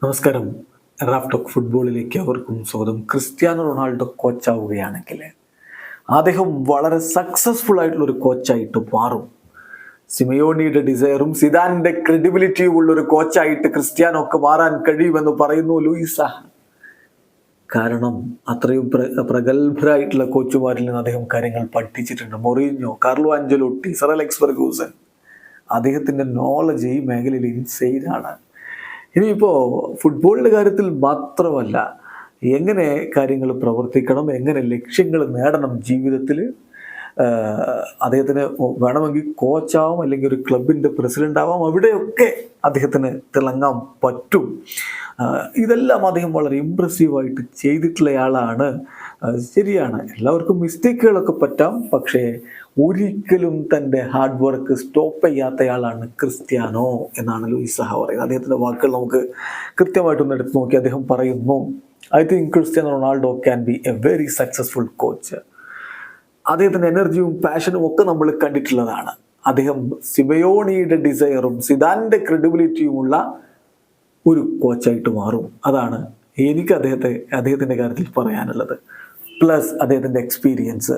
നമസ്കാരം. Raf talk ഫുട്ബോളിലേക്ക് അവർക്കും സ്വാഗതം. ക്രിസ്ത്യാനോ റൊണാൾഡോ കോച്ചാവുകയാണെങ്കിൽ അദ്ദേഹം വളരെ സക്സസ്ഫുൾ ആയിട്ടുള്ള ഒരു കോച്ചായിട്ട് മാറും. സിമയോണിയുടെ ഡിസയറും സിദാനിന്റെ ക്രെഡിബിലിറ്റിയും ഉള്ള ഒരു കോച്ചായിട്ട് ക്രിസ്ത്യാനോക്ക് മാറാൻ കഴിയുമെന്ന് പറയുന്നു ലൂയിസ് സാഹ. കാരണം അത്രയും പ്രഗത്ഭരായിട്ടുള്ള കോച്ചുമാരിൽ നിന്ന് അദ്ദേഹം കാര്യങ്ങൾ പഠിച്ചിട്ടുണ്ട്. Mourinho, Carlo Ancelotti, sir Alex Ferguson, അദ്ദേഹത്തിന്റെ നോളജ് ഈ മേഖലയിൽ ഇൻസെയിനാണ്. ഇനിയിപ്പോൾ ഫുട്ബോളിൻ്റെ കാര്യത്തിൽ മാത്രമല്ല, എങ്ങനെ കാര്യങ്ങൾ പ്രവർത്തിക്കണം, എങ്ങനെ ലക്ഷ്യങ്ങൾ നേടണം ജീവിതത്തിൽ, അദ്ദേഹത്തിന് വേണമെങ്കിൽ കോച്ചാവാം, അല്ലെങ്കിൽ ഒരു ക്ലബിൻ്റെ പ്രസിഡൻ്റ് ആവാം, അവിടെയൊക്കെ അദ്ദേഹത്തിന് തിളങ്ങാൻ പറ്റും. ഇതെല്ലാം അദ്ദേഹം വളരെ ഇമ്പ്രസീവായിട്ട് ചെയ്തിട്ടുള്ളയാളാണ്. ശരിയാണ്, എല്ലാവർക്കും മിസ്റ്റേക്കുകളൊക്കെ പറ്റാം, പക്ഷേ ഒരിക്കലും തൻ്റെ ഹാർഡ് വർക്ക് സ്റ്റോപ്പ് ചെയ്യാത്തയാളാണ് ക്രിസ്ത്യാനോ എന്നാണ് ലൂയിസ് സാഹ പറയുന്നത്. അദ്ദേഹത്തിൻ്റെ വാക്കുകൾ നമുക്ക് കൃത്യമായിട്ടൊന്ന് എടുത്ത് നോക്കി അദ്ദേഹം പറയുന്നു, I think Cristiano Ronaldo can be A very successful coach. അദ്ദേഹത്തിൻ്റെ എനർജിയും പാഷനും ഒക്കെ നമ്മൾ കണ്ടിട്ടുള്ളതാണ്. അദ്ദേഹം സിമയോണിയുടെ ഡിസയറും സിദാനിൻ്റെ ക്രെഡിബിലിറ്റിയുമുള്ള ഒരു കോച്ചായിട്ട് മാറും. അതാണ് എനിക്ക് അദ്ദേഹത്തിൻ്റെ കാര്യത്തിൽ പറയാനുള്ളത്. പ്ലസ് അദ്ദേഹത്തിൻ്റെ എക്സ്പീരിയൻസ്,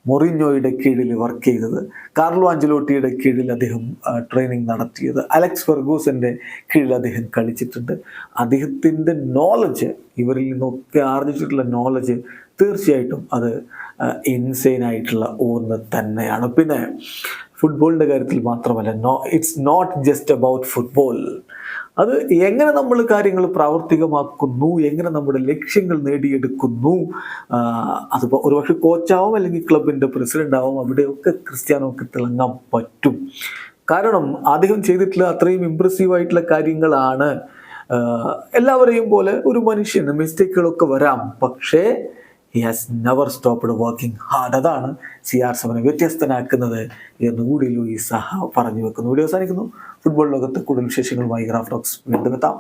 മൊറീഞ്ഞോയുടെ കീഴിൽ വർക്ക് ചെയ്തത്, കാർലോ ആഞ്ചലോട്ടിയുടെ കീഴിൽ അദ്ദേഹം ട്രെയിനിങ് നടത്തിയത്, അലക്സ് ഫെർഗൂസൻ്റെ കീഴിൽ അദ്ദേഹം കളിച്ചിട്ടുണ്ട്. അദ്ദേഹത്തിൻ്റെ നോളജ്, ഇവരിൽ നിന്നൊക്കെ ആർജിച്ചിട്ടുള്ള നോളജ് തീർച്ചയായിട്ടും അത് ഇൻസെയിൻ ആയിട്ടുള്ള ഒന്ന് തന്നെയാണ്. പിന്നെ ഫുട്ബോളിൻ്റെ കാര്യത്തിൽ മാത്രമല്ല, it's not just about football. അത് എങ്ങനെ നമ്മൾ കാര്യങ്ങൾ പ്രാവർത്തികമാക്കുന്നു, എങ്ങനെ നമ്മുടെ ലക്ഷ്യങ്ങൾ നേടിയെടുക്കുന്നു. അതിപ്പോൾ ഒരുപക്ഷെ കോച്ചാവും അല്ലെങ്കിൽ ക്ലബിൻ്റെ പ്രസിഡൻ്റ് ആവും, അവിടെയൊക്കെ ക്രിസ്ത്യാനോക്ക് തിളങ്ങാൻ പറ്റും. കാരണം അദ്ദേഹം ചെയ്തിട്ടുള്ള അത്രയും ഇമ്പ്രസീവായിട്ടുള്ള കാര്യങ്ങളാണ്. എല്ലാവരെയും പോലെ ഒരു മനുഷ്യന് മിസ്റ്റേക്കുകളൊക്കെ വരാം, പക്ഷേ he has never stopped working hard. അതാണ് CR7 വ്യത്യസ്തനാക്കുന്നത് എന്നുകൂടി ലൂയിസ് സാഹ പറഞ്ഞു വെക്കുന്നു. വീഡിയോ അവസാനിക്കുന്നു. ഫുട്ബോൾ ലോകത്ത് കൂടുതൽ വിശേഷങ്ങളുമായി റാഫ് ടോക്സ് വീണ്ടും എത്താം.